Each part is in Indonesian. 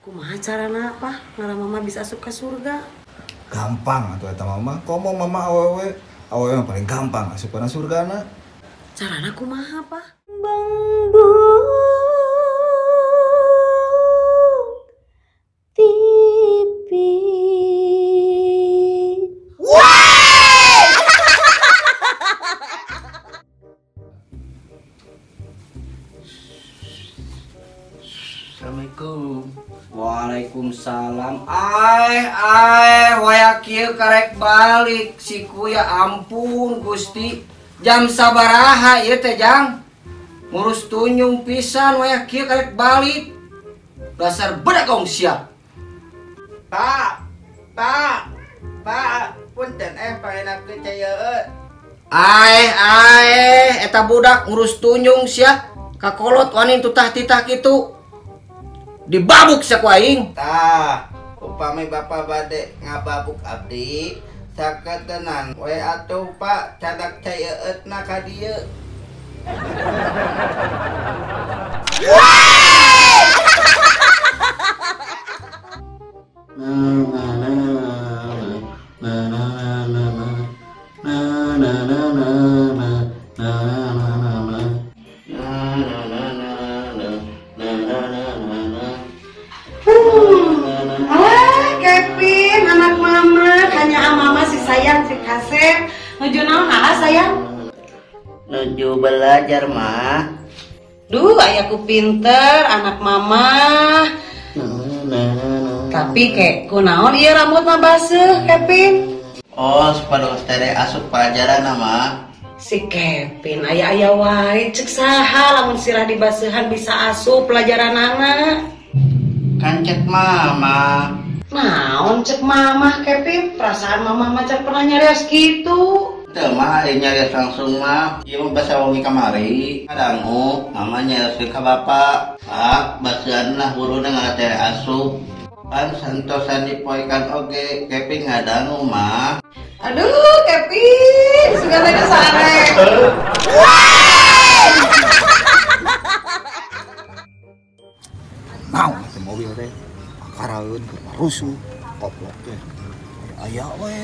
Kumaha carana apa? Ngaran mama bisa asup ke surga? Gampang atuh eta mama. Ngomong mama awewe. Awewe yang paling gampang asup kana surgana. Carana kumaha apa? Bang Bu TV. Assalamualaikum. Waalaikumsalam. Waya kieu karek balik si kuya, ampun Gusti. Jam sabaraha ieu teh Jang? Ngurus tunjung pisan waya kieu karek balik. Dasar bedak gong siap. Pak, punten pangenak teh cayeut. Eta budak ngurus tunjung sia. Kakolot wani tutah titah kitu. Dibabuk sia ku aing. Tah, upami bapak bade ngababuk abdi, saketenan we atuh Pak cadak cayeutna ka dieu. Kevin, anak mama, hanya mama si sayang si kasep. Nuju naon sayang? Nuju belajar mah. Duh, ayahku pinter, anak mama. Tapi kek, kunaon iya rambut mah baseuh, Kevin? Oh, sepados tere asup pelajaran nama. Si Kevin, aya wae cek saha lamun sirah dibaseuhan bisa asup pelajaran anak. Kan cek mama. Naon cek mama, Kevin? Perasaan mama macam pernah nyarios gitu. Teu mah ari nyarios langsung mah. Ieu mah basa wengi kamari. Kadangu mama nyarios ka bapak. Pak, baseuhan lah guruna ngatere asup. Pan santosan dipoekan oge, Kevin ngadangu mah. Aduh, Kevin, segala sare. Mau teh mobil teh. Akaraeun keur rusuh. Goblok teh. Aya we.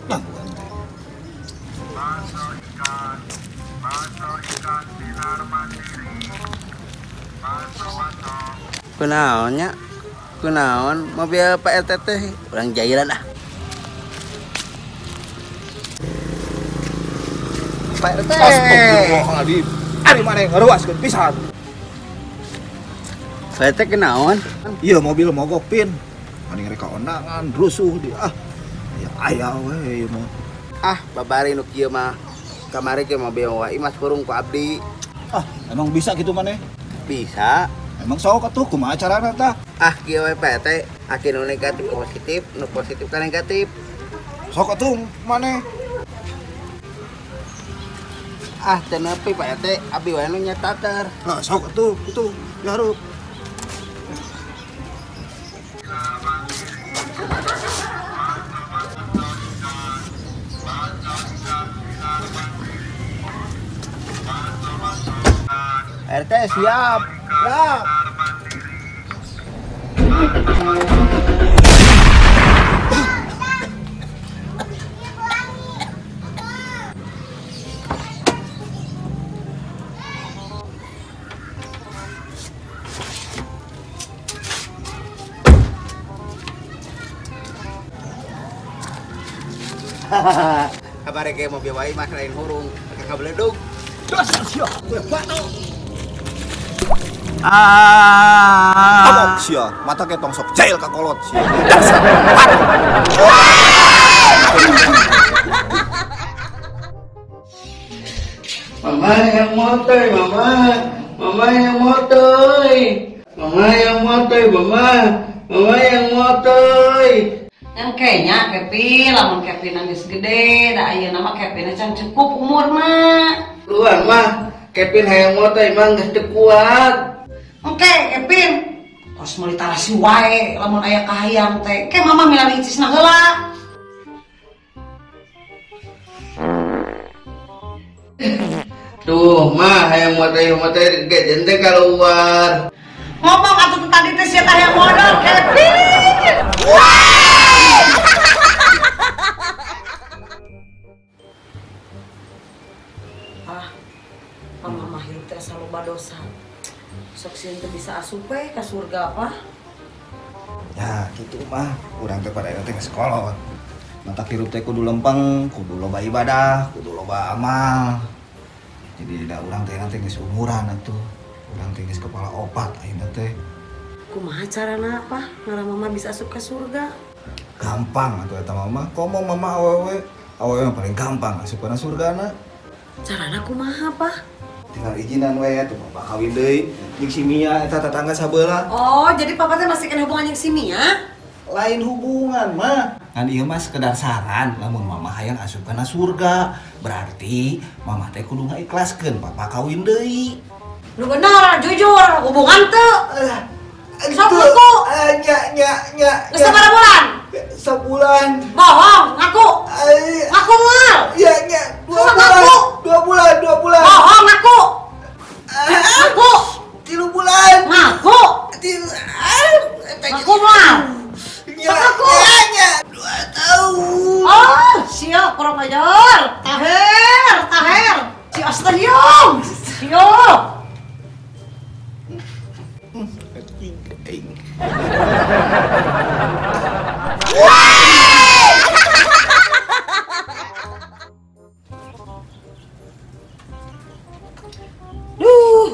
Gangguan teh. Kunaonnya? Kunaon? Mobil Pak RT teh urang jairan ah. Pak RT. Astagfirullahaladzim. Ari maneh ngaruaskeun pisan. Pak RT kunaon? Iya mobil mogok pin. Mending rek kaondangan rusuh di ya aya we ieu mah. Ah, babari nu kieu mah. Kamari ke mobil wae Mas kurung ku abdi. Emang bisa gitu maneh? Bisa. Emang sok atuh kumaha carana tah? Ah, kieu we Pak RT. Aki nu negatif positif, nu positif ka negatif. Sok atuh maneh. Ah, teu nepi Pak RT, abdi wae nu nyatater. Nah, sok atuh itu dihareup. RT siap. Siap. Kabar ke mobil wae Mas lain hurung, pakai kabledug. Dasar sia, gue batu. Ah. Sia, mata kayak tongsok jail ka kolot sia. Dasar batu. Mama yang motoy, mama. Mama yang motoy. Mama yang motoy, mama. Mama yang motoy. Yang kayaknya Kevin, lamun Kevin geus gede, da ayeuna mah Kevin can cukup umurna. Luar mah, Kevin hayang motoy mah geus teu kuat. Oke, Kevin. Tos meuli tarasi wae lamun aya kahayang teh. Ke mama milari icisna heula. Tuh mah hayang motoy ge jente keluar. Ngomong tadi teh siapa yang modal Kevin? Ah, mama hirup teh selalu badosa. Sok sieun teh bisa asup we ka surga apa? Ya gitu mah, urang teh pada teh ke sekolah. Mata hirup teh kudu lempeng, kudu loba ibadah, kudu loba amal. Jadi da urang teh nanti geus umuran atuh. Urang teh geus kepala opat ayeuna teh. Kumaha carana apa? Ngaran mama bisa asup ka surga? Gampang atuh eta mama. Komo mama awewe, awewe mah paling gampang asup kana surgana. Carana kumaha apa? Tinggal izinan we tuh mama kawin deui. Jeung si Mia eta tetangga sabeula. Oh, jadi papa teh masih kena hubungan yang si Mia? Lain hubungan mah. Kan ieu mah sekedar saran, lamun mama hayang asup kana surga, berarti mama teh kudu ngaikhlaskeun papa kawin deui. Nu bener, jujur, hubungan teu. Sok ngaku. Nya. Geus sabaraha bulan? Sebulan. Bohong, ngaku. Ngaku moal. Ya, 2 bulan. Bohong, ngaku. Ngaku. 3 bulan. Ngaku. Ngaku moal. Sok ngaku. Nya 2 tahun. Oh, siap kurang ajar. Taher. Si Astarium. Siap.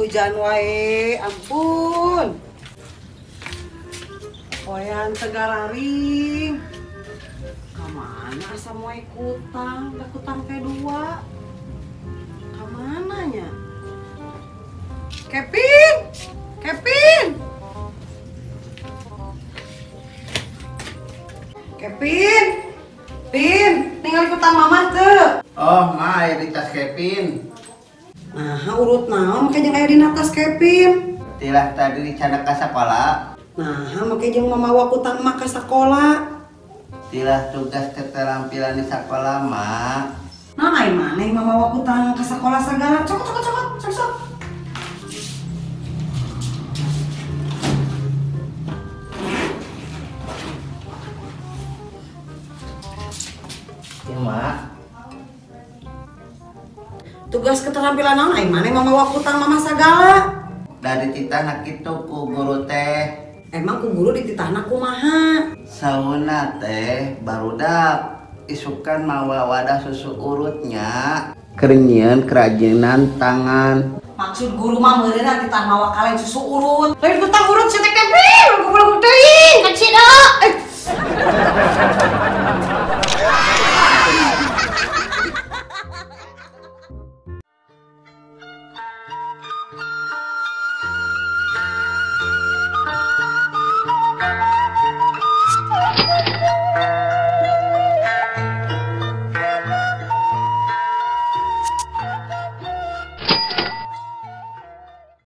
Hujan wae, ampun. Poyan tegararing. Kamana asa moe kutang, da kutang teh 2. Kamananya? Kevin. Pin, tinggal kutang mama teu. Oh, ma, aya di tas Kevin. Nah, urut naon make jeung aya dina tas Kevin. Tilah tadi dicana ka sekolah. Nah, make jeung mamawa kutang emak ka sakola. Tilah tugas keterampilan di sekolah, mak. Nah, lain maneh mamawa kutang ka sakola sagala. Cokot. Ya, mak. Tugas keterampilan naon aing maneh mamawa kutang mama sagala. Dari titahna kitu ku guru teh. Emang ku guru dititahna kumaha? Sauna teh barudak isukan mawa wadah susu urutnya. Kerenyeun kerajinan tangan. Maksud guru mah meureunna titah mawa kaleng susu urut. Lain kutang urut sih